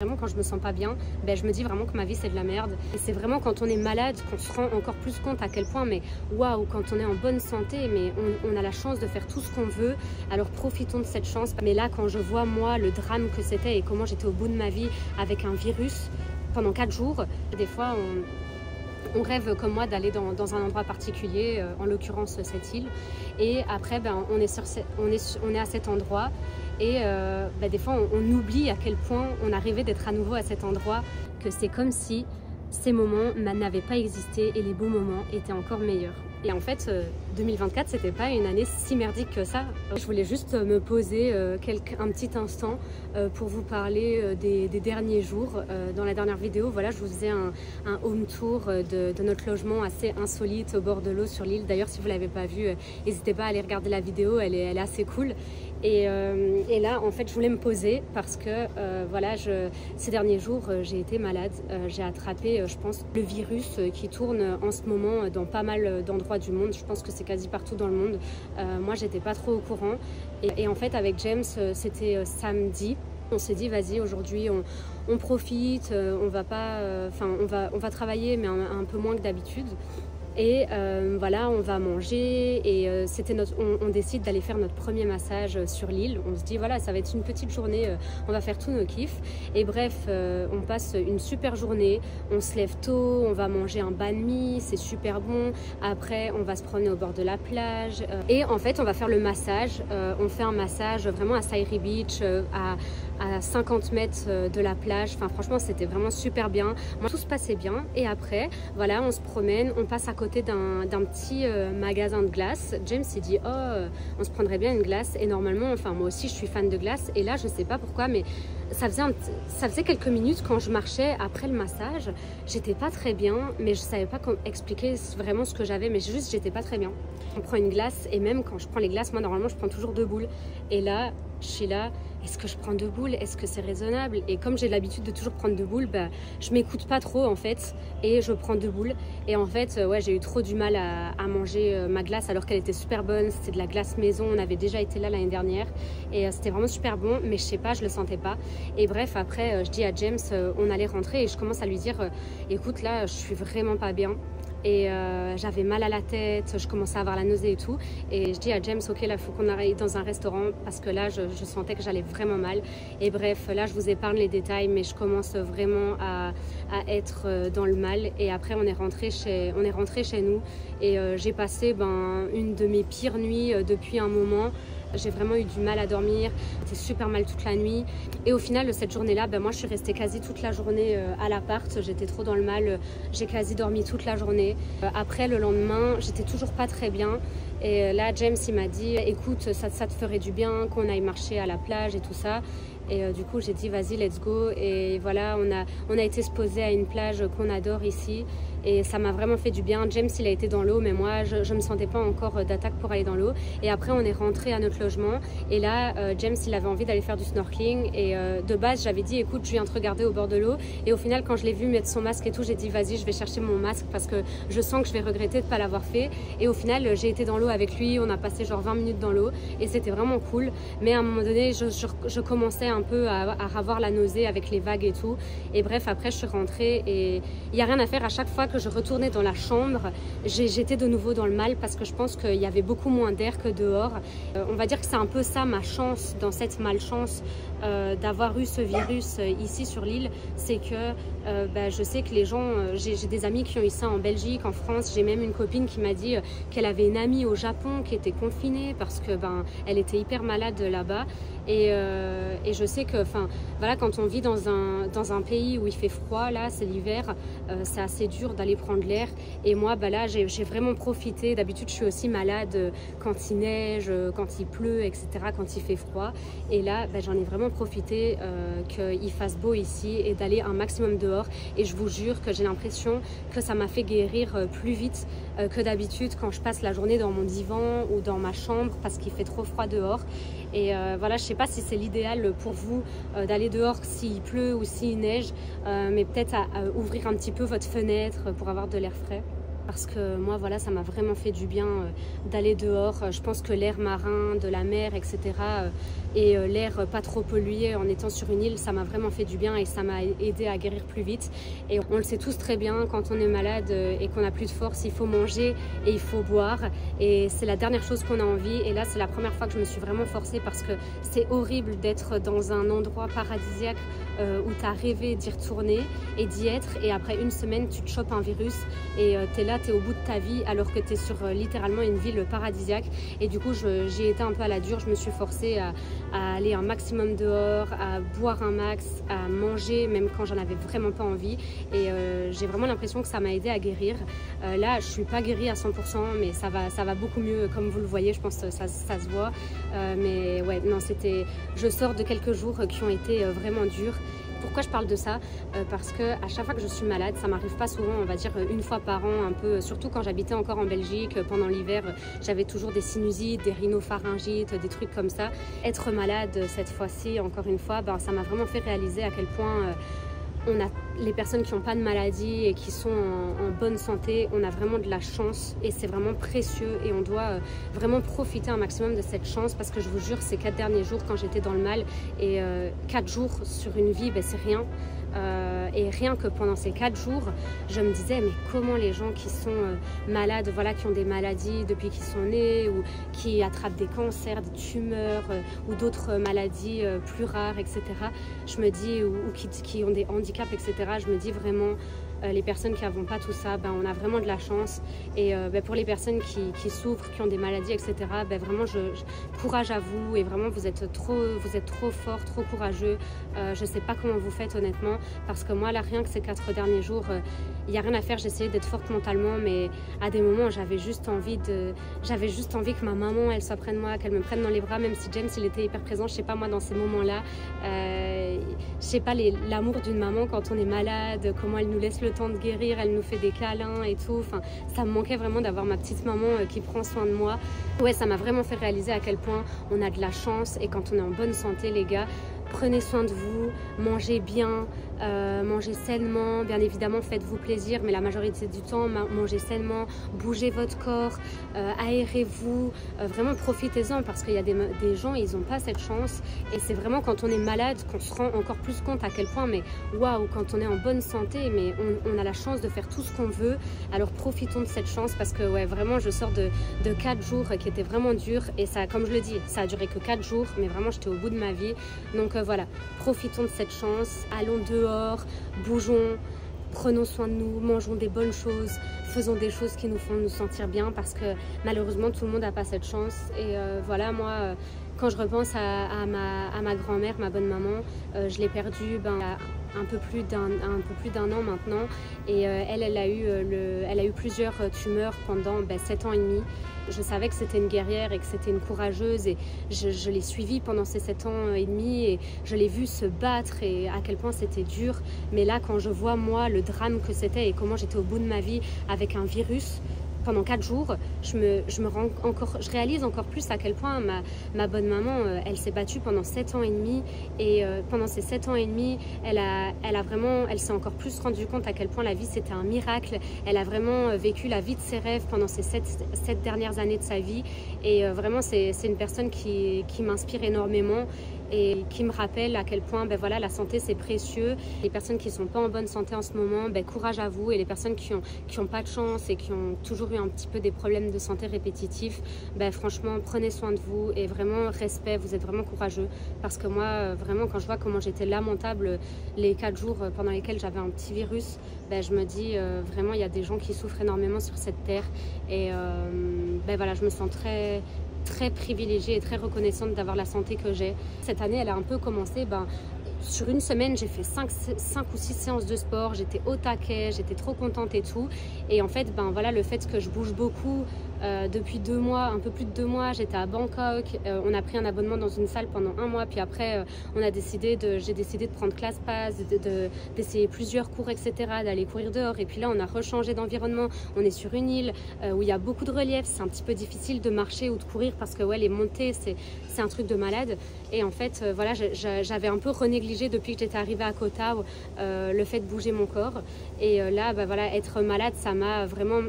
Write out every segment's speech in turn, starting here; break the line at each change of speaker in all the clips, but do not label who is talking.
vraiment quand je me sens pas bien, je me dis vraiment que ma vie c'est de la merde. Et c'est vraiment quand on est malade qu'on se rend encore plus compte à quel point, mais waouh, quand on est en bonne santé, mais on a la chance de faire tout ce qu'on veut, alors profitons de cette chance. Mais là, quand je vois moi le drame que c'était et comment j'étais au bout de ma vie avec un virus pendant 4 jours, des fois on rêve comme moi d'aller dans un endroit particulier, en l'occurrence cette île, et après on est à cet endroit et des fois on oublie à quel point on arrivait d'être à nouveau à cet endroit, que c'est comme si ces moments n'avaient pas existé et les beaux moments étaient encore meilleurs. Et en fait 2024 c'était pas une année si merdique que ça. Je voulais juste me poser un petit instant pour vous parler des derniers jours. Dans la dernière vidéo, voilà, je vous faisais un home tour de notre logement assez insolite au bord de l'eau sur l'île. D'ailleurs, si vous l'avez pas vu, n'hésitez pas à aller regarder la vidéo, elle est assez cool. Et là en fait je voulais me poser parce que voilà, ces derniers jours j'ai été malade, j'ai attrapé je pense le virus qui tourne en ce moment dans pas mal d'endroits du monde. Je pense que c'est quasi partout dans le monde. Moi j'étais pas trop au courant et en fait avec James c'était samedi. On s'est dit vas-y, aujourd'hui on profite, on va pas, on va travailler mais un peu moins que d'habitude. Et voilà, on va manger et on décide d'aller faire notre premier massage sur l'île. On se dit voilà, ça va être une petite journée, on va faire tous nos kiffs. Et bref, on passe une super journée, on se lève tôt, on va manger un banh mi, c'est super bon. Après, on va se promener au bord de la plage. Et en fait, on va faire le massage. On fait un massage vraiment à Sairi Beach, à 50 mètres de la plage. Enfin, franchement, c'était vraiment super bien. Moi, tout se passait bien. Et après, voilà, on se promène, on passe à côté d'un petit magasin de glace. James s'est dit oh, on se prendrait bien une glace. Et normalement, enfin moi aussi je suis fan de glace, et là je sais pas pourquoi, mais ça faisait quelques minutes quand je marchais après le massage, j'étais pas très bien, mais je savais pas expliquer vraiment ce que j'avais, mais juste j'étais pas très bien. On prend une glace, et même quand je prends les glaces, moi normalement je prends toujours 2 boules, et là je suis là, est-ce que je prends 2 boules, est-ce que c'est raisonnable? Et comme j'ai l'habitude de toujours prendre 2 boules, je m'écoute pas trop en fait, et je prends 2 boules. Et en fait ouais, j'ai eu trop du mal à manger ma glace alors qu'elle était super bonne. C'était de la glace maison, on avait déjà été là l'année dernière et c'était vraiment super bon, mais je sais pas, je le sentais pas. Et bref, après je dis à James on allait rentrer, et je commence à lui dire écoute, là je suis vraiment pas bien. Et j'avais mal à la tête, je commençais à avoir la nausée et tout, et je dis à James ok, là il faut qu'on aille dans un restaurant parce que là je sentais que j'allais vraiment mal. Et bref, là je vous épargne les détails, mais je commence vraiment à être dans le mal. Et après on est rentré chez nous, et j'ai passé une de mes pires nuits depuis un moment. J'ai vraiment eu du mal à dormir, j'étais super mal toute la nuit. Et au final, cette journée-là, moi je suis restée quasi toute la journée à l'appart. J'étais trop dans le mal, j'ai quasi dormi toute la journée. Après, le lendemain, j'étais toujours pas très bien. Et là, James, il m'a dit, écoute, ça te ferait du bien qu'on aille marcher à la plage et tout ça. Et du coup, j'ai dit, vas-y, let's go. Et voilà, on a été se poser à une plage qu'on adore ici. Et ça m'a vraiment fait du bien. James, il a été dans l'eau, mais moi, je me sentais pas encore d'attaque pour aller dans l'eau. Et après, on est rentré à notre logement. Et là, James, il avait envie d'aller faire du snorkeling. Et de base, j'avais dit, écoute, je viens te regarder au bord de l'eau. Et au final, quand je l'ai vu mettre son masque et tout, j'ai dit, vas-y, je vais chercher mon masque parce que je sens que je vais regretter de pas l'avoir fait. Et au final, j'ai été dans l'eau avec lui. On a passé genre 20 minutes dans l'eau. Et c'était vraiment cool. Mais à un moment donné, je commençais un peu à avoir la nausée avec les vagues et tout. Et bref, après, je suis rentrée et il n'y a rien à faire. À chaque fois que je retournais dans la chambre, j'étais de nouveau dans le mal parce que je pense qu'il y avait beaucoup moins d'air que dehors. On va dire que c'est un peu ça ma chance dans cette malchance d'avoir eu ce virus ici sur l'île. C'est que je sais que les gens, j'ai des amis qui ont eu ça en Belgique, en France. J'ai même une copine qui m'a dit qu'elle avait une amie au Japon qui était confinée parce que elle était hyper malade là-bas. Et je sais que voilà, quand on vit dans un pays où il fait froid, là c'est l'hiver, c'est assez dur d'aller prendre l'air. Et moi là j'ai vraiment profité. D'habitude je suis aussi malade quand il neige, quand il pleut, etc., quand il fait froid. Et là j'en ai vraiment profité qu'il fasse beau ici et d'aller un maximum dehors. Et je vous jure que j'ai l'impression que ça m'a fait guérir plus vite que d'habitude quand je passe la journée dans mon divan ou dans ma chambre parce qu'il fait trop froid dehors. Et voilà, je sais pas si c'est l'idéal pour vous d'aller dehors s'il pleut ou s'il neige, mais peut-être à ouvrir un petit peu votre fenêtre pour avoir de l'air frais. parce que moi voilà, ça m'a vraiment fait du bien d'aller dehors. Je pense que l'air marin, de la mer, etc. Et l'air pas trop pollué en étant sur une île, ça m'a vraiment fait du bien et ça m'a aidé à guérir plus vite. Et on le sait tous très bien, quand on est malade et qu'on n'a plus de force, il faut manger et il faut boire, et c'est la dernière chose qu'on a envie. Et là c'est la première fois que je me suis vraiment forcée, parce que c'est horrible d'être dans un endroit paradisiaque où tu as rêvé d'y retourner et d'y être, et après une semaine tu te chopes un virus et tu es là, tu es au bout de ta vie alors que tu es sur littéralement une ville paradisiaque. Et du coup j'y ai été un peu à la dure, je me suis forcée à aller un maximum dehors, à boire un max, à manger même quand j'en avais vraiment pas envie, et j'ai vraiment l'impression que ça m'a aidé à guérir. Là je suis pas guérie à 100%, mais ça va beaucoup mieux, comme vous le voyez, je pense que ça se voit. Mais ouais, non, je sors de quelques jours qui ont été vraiment durs. Pourquoi je parle de ça? Parce que à chaque fois que je suis malade, ça m'arrive pas souvent, on va dire une fois par an, un peu, surtout quand j'habitais encore en Belgique, pendant l'hiver, j'avais toujours des sinusites, des rhinopharyngites, des trucs comme ça. Être malade cette fois-ci, encore une fois, ben, ça m'a vraiment fait réaliser à quel point on a les personnes qui n'ont pas de maladie et qui sont en bonne santé, on a vraiment de la chance et c'est vraiment précieux, et on doit vraiment profiter un maximum de cette chance, parce que je vous jure, ces 4 derniers jours quand j'étais dans le mal, et 4 jours sur une vie, ben, c'est rien. Et rien que pendant ces 4 jours, je me disais, mais comment les gens qui sont malades, voilà, qui ont des maladies depuis qu'ils sont nés, ou qui attrapent des cancers, des tumeurs, ou d'autres maladies plus rares, etc. Je me dis, ou qui ont des handicaps, etc. Je me dis vraiment, les personnes qui n'avons pas tout ça, ben, on a vraiment de la chance. Et ben, pour les personnes qui souffrent, qui ont des maladies, etc., ben, vraiment, courage à vous, et vraiment, vous êtes trop fort, trop courageux. Je ne sais pas comment vous faites, honnêtement, parce que moi, là, rien que ces 4 derniers jours, il n'y a rien à faire. J'essayais d'être forte mentalement, mais à des moments, j'avais juste envie que ma maman, elle soit près de moi, qu'elle me prenne dans les bras, même si James, il était hyper présent. Je sais pas, moi, dans ces moments-là, je sais pas, l'amour d'une maman quand on est malade, comment elle nous laisse le temps de guérir, elle nous fait des câlins et tout. Enfin, ça me manquait vraiment d'avoir ma petite maman qui prend soin de moi. Ouais, ça m'a vraiment fait réaliser à quel point on a de la chance, et quand on est en bonne santé, les gars, prenez soin de vous, mangez bien, mangez sainement, bien évidemment faites-vous plaisir, mais la majorité du temps mangez sainement, bougez votre corps, aérez-vous, vraiment profitez-en, parce qu'il y a des gens, ils n'ont pas cette chance, et c'est vraiment quand on est malade qu'on se rend encore plus compte à quel point, mais waouh, quand on est en bonne santé, mais on a la chance de faire tout ce qu'on veut. Alors profitons de cette chance, parce que ouais, vraiment je sors de 4 jours qui étaient vraiment durs, et ça, comme je le dis, ça a duré que 4 jours, mais vraiment j'étais au bout de ma vie. Donc voilà, profitons de cette chance, allons dehors, bougeons, prenons soin de nous, mangeons des bonnes choses, faisons des choses qui nous font nous sentir bien, parce que malheureusement tout le monde n'a pas cette chance. Et voilà, moi quand je repense à ma grand-mère, ma bonne maman, je l'ai perdue il y a un peu plus d'un an maintenant, et elle a eu plusieurs tumeurs pendant 7 ans et demi. Je savais que c'était une guerrière et que c'était une courageuse, et je l'ai suivie pendant ces 7 ans et demi, et je l'ai vue se battre, et à quel point c'était dur. Mais là, quand je vois moi le drame que c'était et comment j'étais au bout de ma vie avec un virus pendant 4 jours, je réalise encore plus à quel point ma bonne maman, elle s'est battue pendant 7 ans et demi, et pendant ces 7 ans et demi, elle s'est encore plus rendue compte à quel point la vie c'était un miracle. Elle a vraiment vécu la vie de ses rêves pendant ces 7 dernières années de sa vie, et vraiment c'est une personne qui m'inspire énormément, et qui me rappelle à quel point voilà, la santé c'est précieux. Les personnes qui sont pas en bonne santé en ce moment, courage à vous, et les personnes qui ont pas de chance et qui ont toujours eu un petit peu des problèmes de santé répétitifs, franchement prenez soin de vous, et vraiment respect, vous êtes vraiment courageux, parce que moi vraiment quand je vois comment j'étais lamentable les 4 jours pendant lesquels j'avais un petit virus, je me dis vraiment il y a des gens qui souffrent énormément sur cette terre, et voilà, je me sens très privilégiée et très reconnaissante d'avoir la santé que j'ai. Cette année, elle a un peu commencé, sur une semaine, j'ai fait 5 ou 6 séances de sport, j'étais au taquet, j'étais trop contente et tout. Et en fait, voilà, le fait que je bouge beaucoup, Depuis 2 mois, un peu plus de 2 mois, j'étais à Bangkok. On a pris un abonnement dans une salle pendant 1 mois. Puis après, j'ai décidé de prendre ClassPass, d'essayer plusieurs cours, etc., d'aller courir dehors. Et puis là, on a rechangé d'environnement. On est sur une île où il y a beaucoup de relief. C'est un petit peu difficile de marcher ou de courir parce que ouais, les montées, c'est un truc de malade. Et en fait, voilà, j'avais un peu renégligé depuis que j'étais arrivée à Koh Tao le fait de bouger mon corps. Et là, bah, voilà, être malade, ça m'a vraiment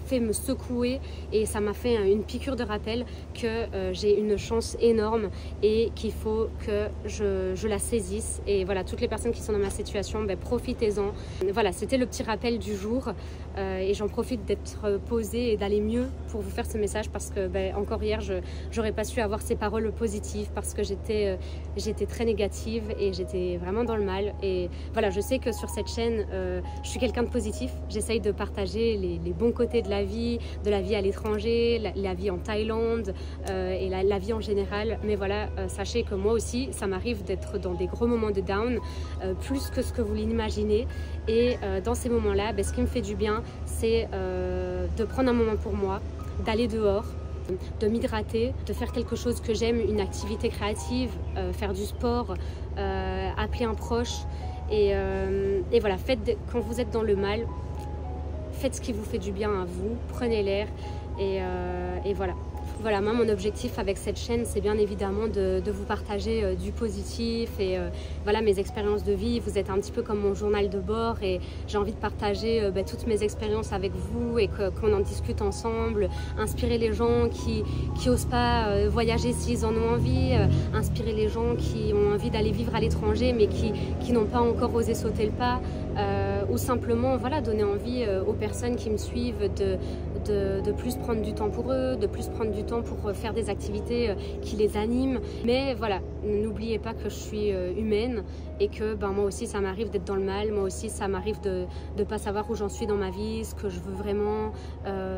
fait me secouer et ça m'a fait une piqûre de rappel que j'ai une chance énorme et qu'il faut que je la saisisse. Et voilà, toutes les personnes qui sont dans ma situation, ben, profitez-en. Voilà, c'était le petit rappel du jour et j'en profite d'être posée et d'aller mieux pour vous faire ce message parce que ben, encore hier, j'aurais pas su avoir ces paroles positives parce que j'étais très négative et j'étais vraiment dans le mal. Et voilà, je sais que sur cette chaîne, je suis quelqu'un de positif. J'essaye de partager les bons côtés de la vie à l'étranger, la vie en Thaïlande et la vie en général. Mais voilà, sachez que moi aussi, ça m'arrive d'être dans des gros moments de down, plus que ce que vous l'imaginez. Et dans ces moments-là, ben, ce qui me fait du bien, c'est de prendre un moment pour moi, d'aller dehors, de m'hydrater, de faire quelque chose que j'aime, une activité créative, faire du sport, appeler un proche. Et voilà, quand vous êtes dans le mal, faites ce qui vous fait du bien à vous, prenez l'air et voilà. Voilà, moi mon objectif avec cette chaîne, c'est bien évidemment de vous partager du positif et voilà mes expériences de vie. Vous êtes un petit peu comme mon journal de bord et j'ai envie de partager toutes mes expériences avec vous et qu'on en discute ensemble, inspirer les gens qui osent pas voyager s'ils en ont envie, inspirer les gens qui ont envie d'aller vivre à l'étranger mais qui n'ont pas encore osé sauter le pas, ou simplement voilà, donner envie aux personnes qui me suivent de plus prendre du temps pour eux, de plus prendre du temps pour faire des activités qui les animent. Mais voilà, n'oubliez pas que je suis humaine et que ben, moi aussi ça m'arrive d'être dans le mal, moi aussi ça m'arrive de ne pas savoir où j'en suis dans ma vie, ce que je veux vraiment,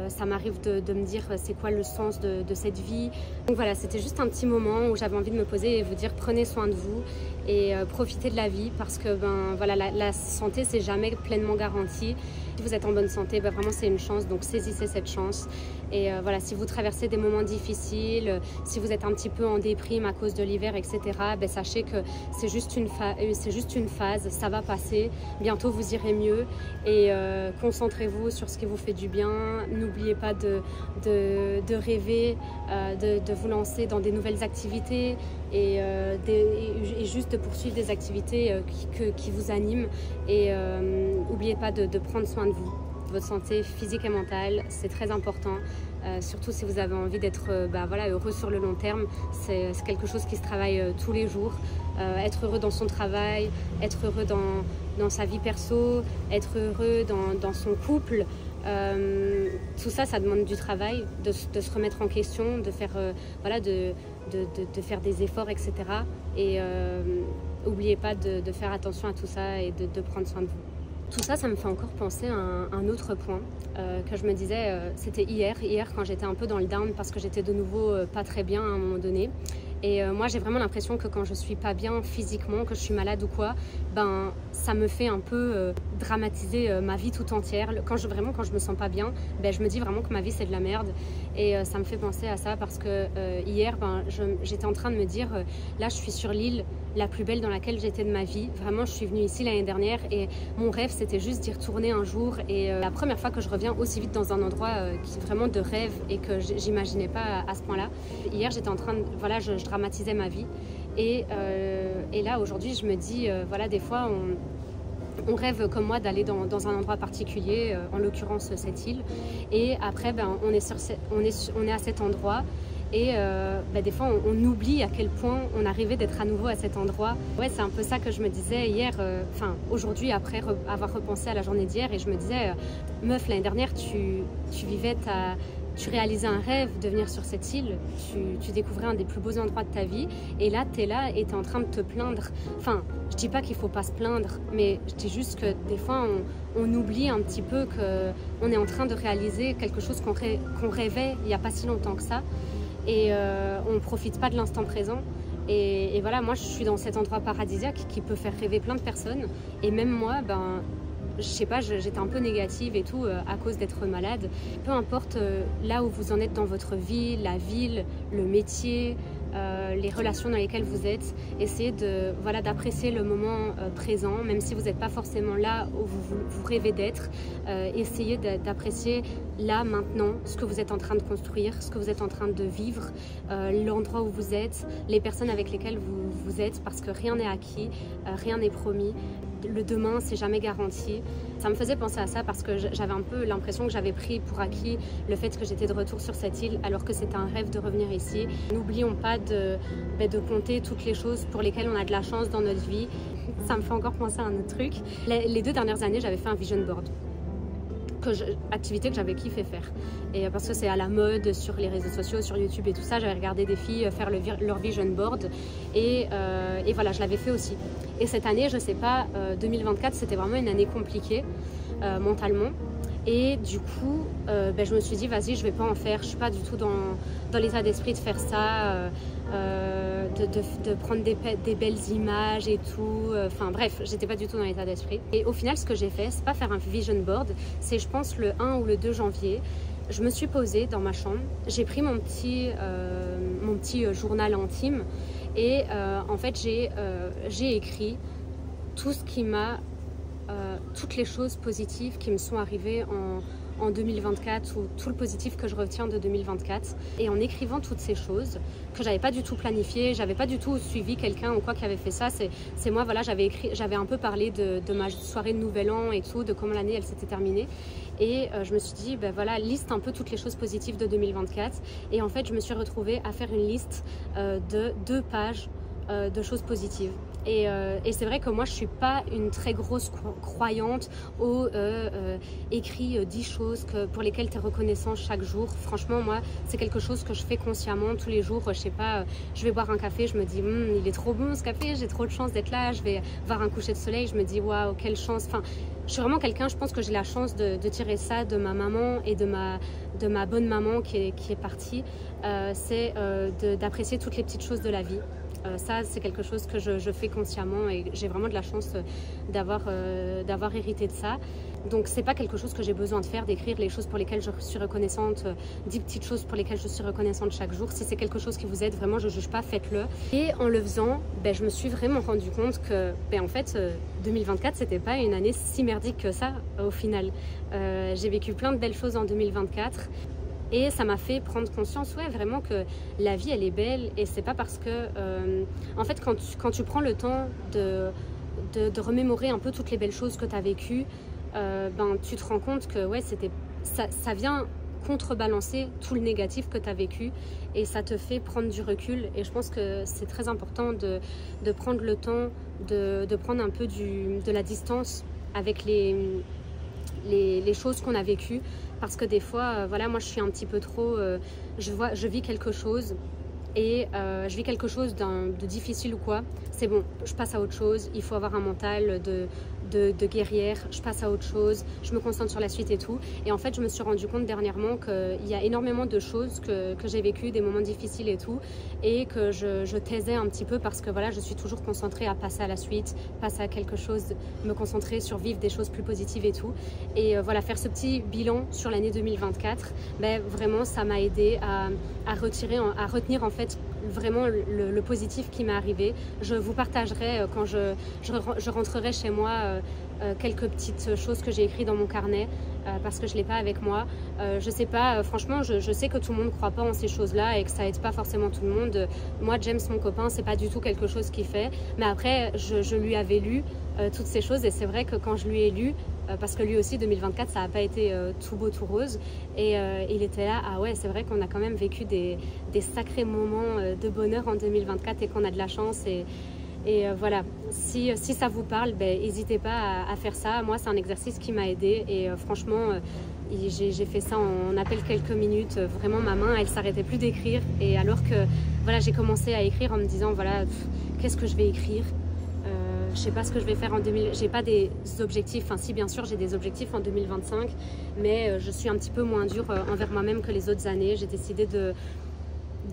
ça m'arrive de me dire c'est quoi le sens de cette vie. Donc voilà, c'était juste un petit moment où j'avais envie de me poser et vous dire prenez soin de vous et profitez de la vie parce que ben, voilà, la santé c'est jamais pleinement garanti. Si vous êtes en bonne santé, ben, vraiment c'est une chance, donc saisissez cette chance. Et voilà, si vous traversez des moments difficiles, si vous êtes un petit peu en déprime à cause de l'hiver, etc., ben, sachez que c'est juste une phase, ça va passer, bientôt vous irez mieux et concentrez-vous sur ce qui vous fait du bien. N'oubliez pas de rêver, de vous lancer dans des nouvelles activités et juste de poursuivre des activités qui vous animent et n'oubliez pas de prendre soin de vous. Votre santé physique et mentale, c'est très important, surtout si vous avez envie d'être voilà, heureux sur le long terme. C'est quelque chose qui se travaille tous les jours. Être heureux dans son travail, être heureux dans sa vie perso, être heureux dans son couple. Tout ça, ça demande du travail, de se remettre en question, de faire, voilà, de faire des efforts, etc. Et n'oubliez pas de faire attention à tout ça et de prendre soin de vous. Tout ça, ça me fait encore penser à un autre point que je me disais, c'était hier quand j'étais un peu dans le down parce que j'étais de nouveau pas très bien à un moment donné. Et moi, j'ai vraiment l'impression que quand je suis pas bien physiquement, que je suis malade ou quoi, ben ça me fait un peu dramatiser ma vie tout entière. Quand je me sens pas bien, ben, je me dis vraiment que ma vie c'est de la merde. Et ça me fait penser à ça parce que hier, ben, j'étais en train de me dire, là je suis sur l'île la plus belle dans laquelle j'étais de ma vie. Vraiment, je suis venue ici l'année dernière et mon rêve c'était juste d'y retourner un jour. Et la première fois que je reviens aussi vite dans un endroit qui est vraiment de rêve et que j'imaginais pas à ce point-là. Hier, j'étais en train de, voilà, je dramatisais ma vie et là aujourd'hui je me dis voilà, des fois on rêve comme moi d'aller dans un endroit particulier, en l'occurrence cette île, et après ben, on est à cet endroit et ben, des fois on oublie à quel point on arrivait d'être à nouveau à cet endroit. Ouais, c'est un peu ça que je me disais hier, aujourd'hui après avoir repensé à la journée d'hier, et je me disais meuf, l'année dernière tu réalisais un rêve de venir sur cette île, tu découvrais un des plus beaux endroits de ta vie, et là tu es là et tu es en train de te plaindre. Enfin, je dis pas qu'il faut pas se plaindre, mais je dis juste que des fois on oublie un petit peu qu'on est en train de réaliser quelque chose qu'on rêvait il n'y a pas si longtemps que ça, et on ne profite pas de l'instant présent. Et voilà, moi je suis dans cet endroit paradisiaque qui peut faire rêver plein de personnes, et même moi, ben je sais pas, j'étais un peu négative et tout à cause d'être malade. Peu importe là où vous en êtes dans votre vie, la ville, le métier, les relations dans lesquelles vous êtes, essayez d'apprécier le moment présent, même si vous n'êtes pas forcément là où vous rêvez d'être. Essayez d'apprécier là, maintenant, ce que vous êtes en train de construire, ce que vous êtes en train de vivre, l'endroit où vous êtes, les personnes avec lesquelles vous êtes, parce que rien n'est acquis, rien n'est promis. Le demain, c'est jamais garanti. Ça me faisait penser à ça parce que j'avais un peu l'impression que j'avais pris pour acquis le fait que j'étais de retour sur cette île, alors que c'était un rêve de revenir ici. N'oublions pas de compter toutes les choses pour lesquelles on a de la chance dans notre vie. Ça me fait encore penser à un autre truc. Les 2 dernières années, j'avais fait un vision board. Activité que j'avais kiffé faire, et parce que c'est à la mode sur les réseaux sociaux, sur YouTube et tout ça. J'avais regardé des filles faire leur vision board et voilà, je l'avais fait aussi. Et cette année, je sais pas, 2024 c'était vraiment une année compliquée mentalement, et du coup je me suis dit vas-y, je vais pas en faire, je suis pas du tout dans l'état d'esprit de faire ça, de prendre des belles images et tout, enfin bref, j'étais pas du tout dans l'état d'esprit. Et au final, ce que j'ai fait, c'est pas faire un vision board, c'est je pense le 1 ou le 2 janvier, je me suis posée dans ma chambre, j'ai pris mon petit journal intime, et en fait j'ai écrit tout ce qui m'a toutes les choses positives qui me sont arrivées en 2024, ou tout le positif que je retiens de 2024. Et en écrivant toutes ces choses que j'avais pas du tout planifiées, j'avais pas du tout suivi quelqu'un ou quoi qui avait fait ça, c'est moi, voilà, j'avais un peu parlé de ma soirée de Nouvel An et tout, de comment l'année elle s'était terminée. Et je me suis dit, ben voilà, liste un peu toutes les choses positives de 2024. Et en fait, je me suis retrouvée à faire une liste de 2 pages de choses positives. Et c'est vrai que moi je suis pas une très grosse croyante au écrit 10 choses pour lesquelles tu es reconnaissant chaque jour. Franchement, moi c'est quelque chose que je fais consciemment tous les jours. Je sais pas, je vais boire un café, je me dis il est trop bon ce café, j'ai trop de chance d'être là. Je vais voir un coucher de soleil, je me dis waouh, quelle chance. Enfin, je suis vraiment quelqu'un, je pense que j'ai la chance de tirer ça de ma maman et de ma bonne maman qui est partie. C'est d'apprécier toutes les petites choses de la vie. Ça, c'est quelque chose que je fais consciemment, et j'ai vraiment de la chance d'avoir hérité de ça. Donc c'est pas quelque chose que j'ai besoin de faire, d'écrire les choses pour lesquelles je suis reconnaissante, 10 petites choses pour lesquelles je suis reconnaissante chaque jour. Si c'est quelque chose qui vous aide, vraiment je juge pas, faites-le. Et en le faisant, je me suis vraiment rendu compte que en fait 2024 c'était pas une année si merdique que ça au final. J'ai vécu plein de belles choses en 2024. Et ça m'a fait prendre conscience, ouais, vraiment que la vie, elle est belle. Et c'est pas parce que... en fait, quand tu prends le temps de remémorer un peu toutes les belles choses que tu as vécues, tu te rends compte que ouais, ça vient contrebalancer tout le négatif que tu as vécu. Et ça te fait prendre du recul. Et je pense que c'est très important de prendre le temps, de prendre un peu de la distance avec les choses qu'on a vécues. Parce que des fois, voilà, moi je suis un petit peu trop, je vis quelque chose et je vis quelque chose de difficile ou quoi, c'est bon, je passe à autre chose, il faut avoir un mental de guerrière, je passe à autre chose, je me concentre sur la suite et tout. Et en fait, je me suis rendu compte dernièrement qu'il y a énormément de choses que j'ai vécues, des moments difficiles et tout, et que je taisais un petit peu parce que voilà, je suis toujours concentrée à passer à la suite, passer à quelque chose, me concentrer sur vivre des choses plus positives et tout. Et voilà, faire ce petit bilan sur l'année 2024, vraiment, ça m'a aidé à retenir en fait vraiment le positif qui m'est arrivé. Je vous partagerai quand je rentrerai chez moi quelques petites choses que j'ai écrites dans mon carnet parce que je ne l'ai pas avec moi. Je sais pas, franchement, je sais que tout le monde ne croit pas en ces choses-là et que ça aide pas forcément tout le monde. Moi, James, mon copain, c'est pas du tout quelque chose qu'il fait. Mais après, je lui avais lu toutes ces choses et c'est vrai que quand je lui ai lu, parce que lui aussi 2024 ça n'a pas été tout beau tout rose, et il était là, ah ouais, c'est vrai qu'on a quand même vécu des sacrés moments de bonheur en 2024 et qu'on a de la chance. Et voilà, si ça vous parle, n'hésitez pas à faire ça. Moi, c'est un exercice qui m'a aidé et franchement, j'ai fait ça en à peine quelques minutes. Vraiment, ma main, elle s'arrêtait plus d'écrire. Et alors que voilà, j'ai commencé à écrire en me disant, voilà, qu'est-ce que je vais écrire? Je sais pas ce que je vais faire en 2000. J'ai pas des objectifs. Enfin, si, bien sûr, j'ai des objectifs en 2025, mais je suis un petit peu moins dure envers moi-même que les autres années. J'ai décidé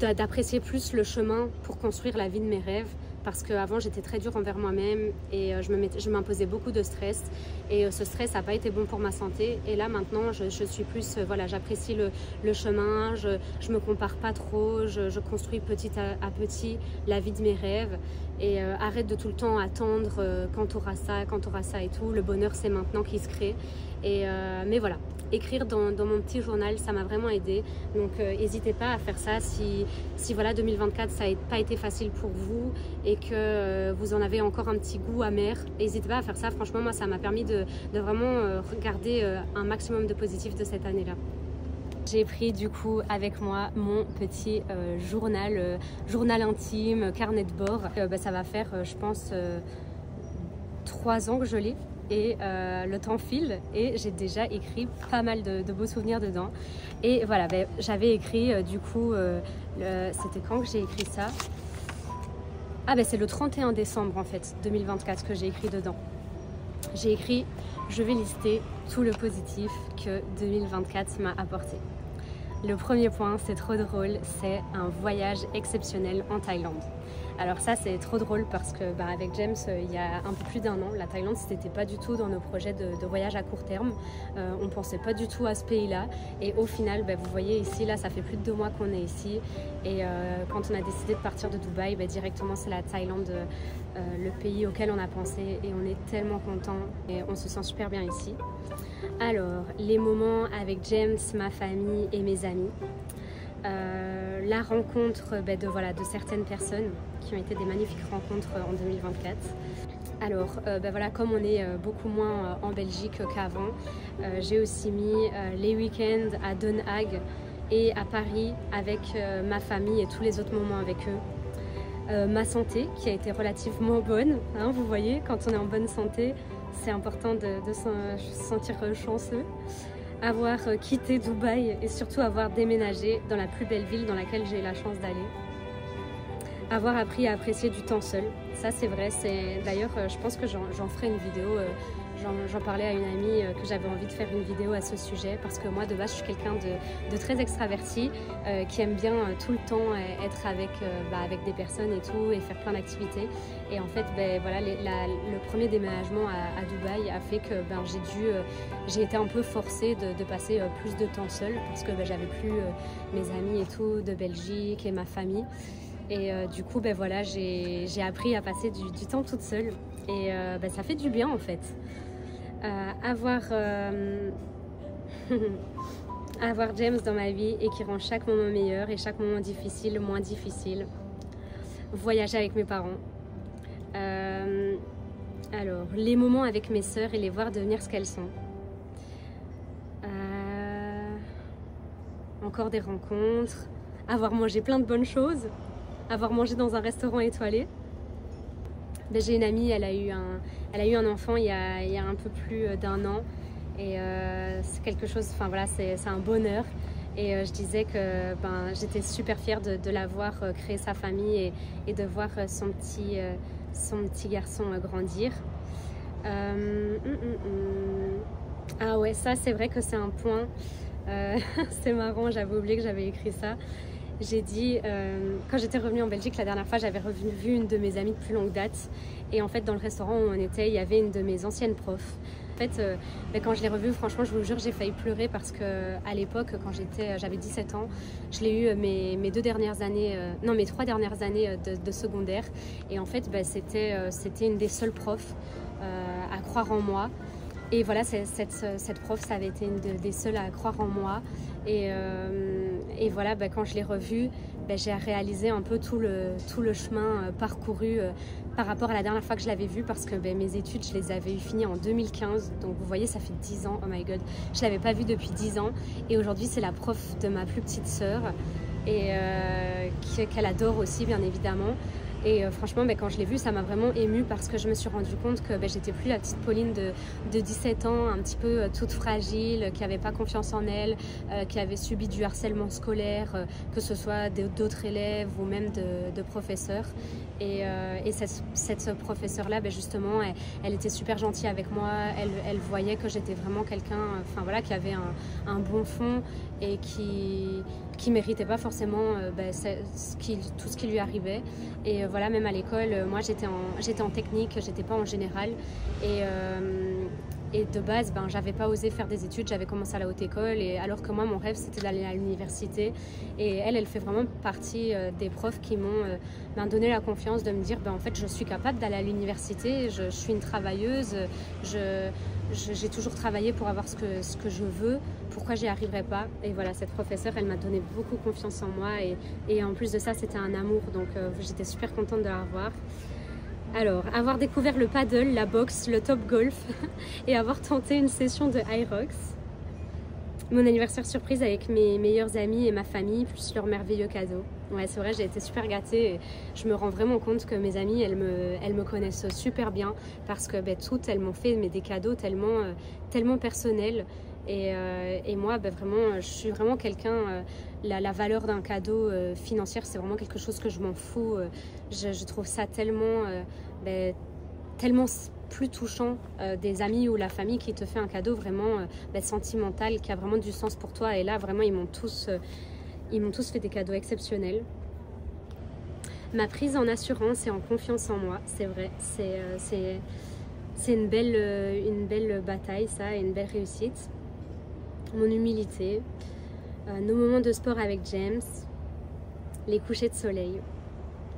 d'apprécier plus le chemin pour construire la vie de mes rêves, parce qu'avant j'étais très dure envers moi-même et je m'imposais beaucoup de stress et ce stress n'a pas été bon pour ma santé. Et là maintenant je suis plus, voilà, j'apprécie le chemin, je me compare pas trop, je construis petit à petit la vie de mes rêves et arrête de tout le temps attendre quand tu auras ça et tout. Le bonheur c'est maintenant qu'il se crée. Mais voilà, écrire dans mon petit journal, ça m'a vraiment aidé. Donc n'hésitez pas à faire ça si voilà 2024 ça n'a pas été facile pour vous et que vous en avez encore un petit goût amer. N'hésitez pas à faire ça. Franchement, moi ça m'a permis de vraiment regarder un maximum de positif de cette année-là. J'ai pris du coup avec moi mon petit journal intime, carnet de bord. Ça va faire je pense 3 ans que je l'ai. Et le temps file et j'ai déjà écrit pas mal de beaux souvenirs dedans. Et voilà, j'avais écrit du coup, c'était quand que j'ai écrit ça? Ah c'est le 31 décembre en fait, 2024 que j'ai écrit dedans. J'ai écrit, je vais lister tout le positif que 2024 m'a apporté. Le premier point, c'est trop drôle, c'est un voyage exceptionnel en Thaïlande. Alors ça c'est trop drôle parce que avec James il y a un peu plus d'1 an, la Thaïlande c'était pas du tout dans nos projets de voyage à court terme. On pensait pas du tout à ce pays-là et au final vous voyez ici là ça fait plus de 2 mois qu'on est ici et quand on a décidé de partir de Dubaï, directement c'est la Thaïlande le pays auquel on a pensé et on est tellement content et on se sent super bien ici. Alors les moments avec James, ma famille et mes amis. La rencontre de certaines personnes qui ont été des magnifiques rencontres en 2024. Alors voilà, comme on est beaucoup moins en Belgique qu'avant, j'ai aussi mis les week-ends à Den Haag et à Paris avec ma famille et tous les autres moments avec eux. Ma santé qui a été relativement bonne, hein, vous voyez, quand on est en bonne santé, c'est important de se sentir chanceux. Avoir quitté Dubaï et surtout avoir déménagé dans la plus belle ville dans laquelle j'ai eu la chance d'aller. Avoir appris à apprécier du temps seul, ça c'est vrai, d'ailleurs je pense que j'en ferai une vidéo, j'en parlais à une amie que j'avais envie de faire une vidéo à ce sujet parce que moi de base je suis quelqu'un de très extraverti qui aime bien tout le temps être avec des personnes et tout et faire plein d'activités et en fait voilà le premier déménagement à Dubaï a fait que j'ai été un peu forcée de passer plus de temps seule parce que j'avais plus mes amis et tout de Belgique et ma famille. Et du coup, voilà, j'ai appris à passer du temps toute seule. Et ça fait du bien en fait. Avoir James dans ma vie et qui rend chaque moment meilleur et chaque moment difficile moins difficile. Voyager avec mes parents. Alors, les moments avec mes sœurs et les voir devenir ce qu'elles sont. Encore des rencontres. Avoir mangé plein de bonnes choses. Avoir mangé dans un restaurant étoilé. J'ai une amie, elle a eu un enfant il y a un peu plus d'1 an et c'est quelque chose, enfin voilà, c'est un bonheur et je disais que j'étais super fière de l'avoir créé sa famille et de voir son petit garçon grandir. Ah ouais, ça c'est vrai que c'est un point, c'est marrant, j'avais oublié que j'avais écrit ça. J'ai dit, quand j'étais revenue en Belgique la dernière fois, j'avais revu une de mes amies de plus longue date et en fait dans le restaurant où on était, il y avait une de mes anciennes profs. En fait, quand je l'ai revue, franchement, je vous jure, j'ai failli pleurer parce que à l'époque, quand j'avais 17 ans, je l'ai eu mes 3 dernières années de secondaire et en fait, c'était une des seules profs à croire en moi. Et voilà, cette prof, ça avait été une des seules à croire en moi. Et voilà, quand je l'ai revue, j'ai réalisé un peu tout le chemin parcouru par rapport à la dernière fois que je l'avais vue parce que mes études, je les avais finies en 2015. Donc vous voyez, ça fait 10 ans, oh my god. Je ne l'avais pas vue depuis 10 ans. Et aujourd'hui, c'est la prof de ma plus petite sœur et qu'elle adore aussi, bien évidemment. Et franchement, quand je l'ai vue, ça m'a vraiment émue parce que je me suis rendu compte que j'étais plus la petite Pauline de 17 ans, un petit peu toute fragile, qui n'avait pas confiance en elle, qui avait subi du harcèlement scolaire, que ce soit d'autres élèves ou même de professeurs. Et cette professeure-là, justement, elle était super gentille avec moi. Elle voyait que j'étais vraiment quelqu'un, enfin voilà, qui avait un bon fond et qui méritait pas forcément tout ce qui lui arrivait. Et voilà, même à l'école, moi j'étais en technique, j'étais pas en général. Et de base, j'avais pas osé faire des études, j'avais commencé à la haute école, et alors que moi, mon rêve, c'était d'aller à l'université. Et elle fait vraiment partie des profs qui m'ont donné la confiance de me dire, en fait, je suis capable d'aller à l'université, je suis une travailleuse, j'ai toujours travaillé pour avoir ce que je veux, pourquoi j'y arriverais pas? Et voilà, cette professeure, elle m'a donné beaucoup confiance en moi, et en plus de ça, c'était un amour, donc j'étais super contente de la revoir. Alors, avoir découvert le paddle, la boxe, le top golf et avoir tenté une session de Hyrox. Mon anniversaire surprise avec mes meilleurs amis et ma famille, plus leurs merveilleux cadeaux. Ouais, c'est vrai, j'ai été super gâtée et je me rends vraiment compte que mes amies, elles me connaissent super bien parce que toutes, elles m'ont fait des cadeaux tellement personnels. Et moi, vraiment, je suis vraiment quelqu'un, la valeur d'un cadeau financier, c'est vraiment quelque chose que je m'en fous. Je trouve ça tellement plus touchant des amis ou la famille qui te fait un cadeau vraiment sentimental, qui a vraiment du sens pour toi. Et là, vraiment, ils m'ont tous fait des cadeaux exceptionnels. Ma prise en assurance et en confiance en moi, c'est vrai, c'est une belle bataille, ça, et une belle réussite. Mon humilité, nos moments de sport avec James, les couchers de soleil,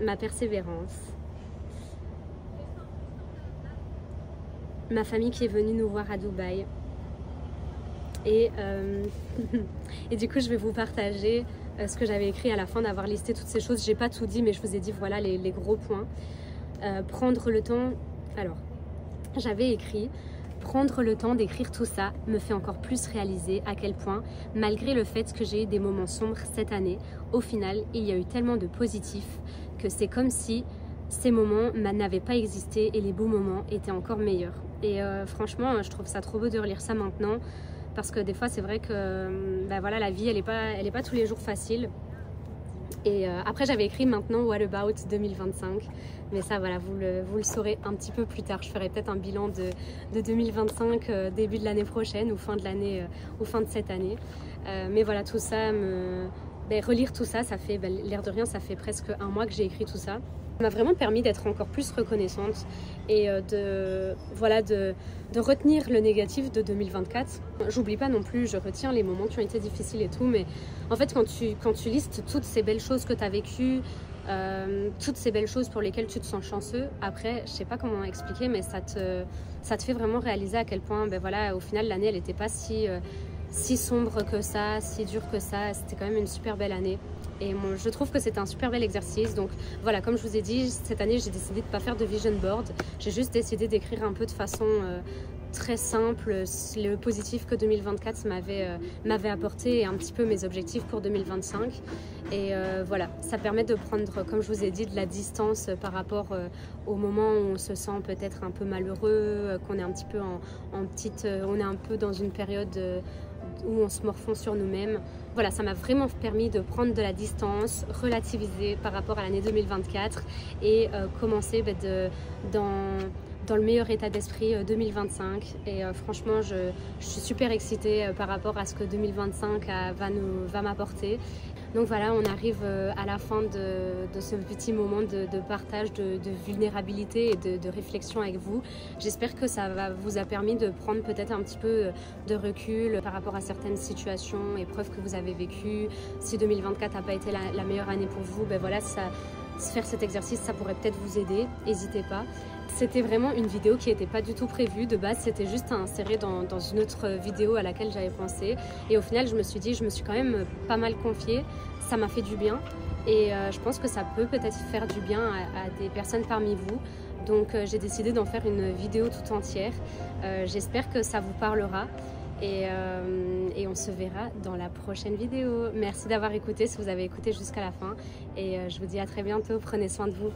ma persévérance, ma famille qui est venue nous voir à Dubaï. Et du coup, je vais vous partager ce que j'avais écrit à la fin d'avoir listé toutes ces choses. J'ai pas tout dit, mais je vous ai dit voilà les gros points. Prendre le temps. Alors, j'avais écrit: prendre le temps d'écrire tout ça me fait encore plus réaliser à quel point, malgré le fait que j'ai eu des moments sombres cette année, au final, il y a eu tellement de positifs que c'est comme si ces moments n'avaient pas existé et les beaux moments étaient encore meilleurs. Et franchement, je trouve ça trop beau de relire ça maintenant, parce que des fois, c'est vrai que voilà, la vie, elle est pas tous les jours facile. Et après, j'avais écrit maintenant What About 2025, mais ça, voilà, vous le saurez un petit peu plus tard. Je ferai peut-être un bilan de 2025 début de l'année prochaine ou fin de l'année, ou fin de cette année. Mais voilà, tout ça, relire tout ça, ça fait, l'air de rien, ça fait presque un mois que j'ai écrit tout ça. Ça m'a vraiment permis d'être encore plus reconnaissante et de retenir le négatif de 2024. J'oublie pas non plus, je retiens les moments qui ont été difficiles et tout, mais en fait quand tu listes toutes ces belles choses que tu as vécues, toutes ces belles choses pour lesquelles tu te sens chanceux, après je sais pas comment expliquer, mais ça te fait vraiment réaliser à quel point voilà, au final l'année elle n'était pas si sombre que ça, si dure que ça, c'était quand même une super belle année. Et moi, je trouve que c'était un super bel exercice. Donc voilà, comme je vous ai dit, cette année j'ai décidé de ne pas faire de vision board. J'ai juste décidé d'écrire un peu de façon très simple le positif que 2024 m'avait apporté et un petit peu mes objectifs pour 2025. Et voilà, ça permet de prendre, comme je vous ai dit, de la distance par rapport au moment où on se sent peut-être un peu malheureux, qu'on est un petit peu on est un peu dans une période où on se morfond sur nous-mêmes. Voilà, ça m'a vraiment permis de prendre de la distance, relativiser par rapport à l'année 2024 et commencer dans le meilleur état d'esprit 2025. Et franchement, je suis super excitée par rapport à ce que 2025 va m'apporter. Donc voilà, on arrive à la fin de ce petit moment de partage, de vulnérabilité et de réflexion avec vous. J'espère que ça vous a permis de prendre peut-être un petit peu de recul par rapport à certaines situations, épreuves que vous avez vécues. Si 2024 n'a pas été la meilleure année pour vous, voilà, faire cet exercice, ça pourrait peut-être vous aider. N'hésitez pas. C'était vraiment une vidéo qui n'était pas du tout prévue. De base, c'était juste à insérer dans une autre vidéo à laquelle j'avais pensé. Et au final, je me suis dit, je me suis quand même pas mal confiée. Ça m'a fait du bien. Et je pense que ça peut peut-être faire du bien à des personnes parmi vous. Donc, j'ai décidé d'en faire une vidéo tout entière. J'espère que ça vous parlera. Et on se verra dans la prochaine vidéo. Merci d'avoir écouté, si vous avez écouté jusqu'à la fin. Et je vous dis à très bientôt. Prenez soin de vous.